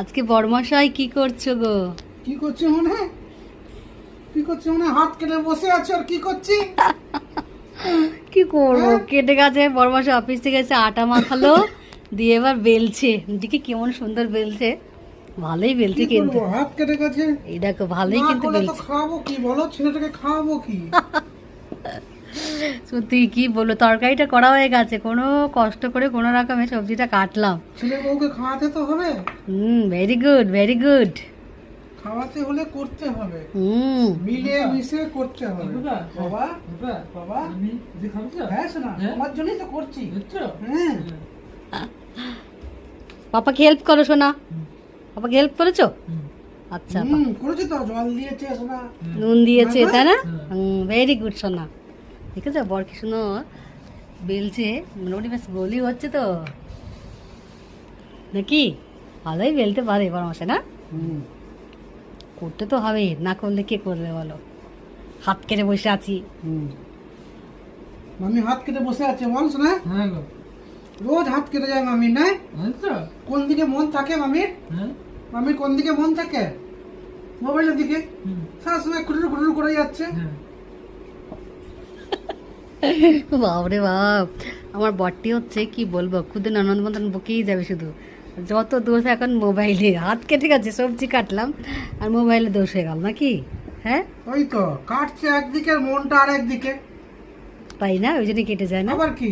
আজকে বড়মশাই কি করছো গো? কি করছি মনে হাত কেটে বসে আছো আর কি করছি? কি করবো, হ্যাঁ? কেটে গেছে। বড়মশাই অফিস থেকে এসে আটা মাখালো, দিয়ে এবার বেলছে। দিকে কেমন সুন্দর বেলছে, ভালোই বেলছে কি কিন্তু। করবো, হাত কেটে গেছে। এই দেখো ভালোই না কিন্তু করলে তো বেলছে। খাবো কি বলো, ছেলেটাকে খাওয়াবো কি? সত্যি কি বলবো, তরকারিটা করা হয়ে গেছে, কোনো কষ্ট করে কোনো রকমে সবজিটা কাটলাম। ছেলে বউকে খাওয়াতে তো হবে, ভেরি গুড ভেরি গুড। খাওয়াতে হলে করতে হবে, হুম মিলে মিশে করতে হবে। বাবা বাবা হ্যাঁ শোনা, তোমার জন্যই তো করছি। হ্যাঁ পাপাকে হেল্প করো শোনা, পাপাকে হেল্প করেছো? আচ্ছা, করেছি তো, জল দিয়েছে শোনা। নুন দিয়েছে তাই না? ভেরি গুড সোনা। ঠিক আছে, বর কি শুনো বেলছে, মোটামুটি বেশ গোলি হচ্ছে তো নাকি? ভালোই বেলতে পারে বড়মশাই না? করতে তো হবে, না করলে কে করবে বলো? হাত কেটে বসে আছি। মামি হাত কেটে বসে আছে বল শোনা। রোজ হাত কেটে যায় মামি, না? কোন দিকে মন থাকে মামির? মামির কোন দিকে মন থাকে? মোবাইলের দিকে। সারা সময় খুটুর খুটুর করে যাচ্ছে। বাপরে বাপ, আমার বরটি হচ্ছে কি বলবো, খুদে ননদ মতন বকেই যাবে শুধু। যত দোষ এখন মোবাইলে, হাত কেটে গেছে, সবজি কাটলাম আর মোবাইলে দোষ হয়ে গেল নাকি? হ্যাঁ ওই তো কাটছে একদিকে আর মনটা আর একদিকে। তাই না, ওই জন্য কেটে যায় না। আবার কি?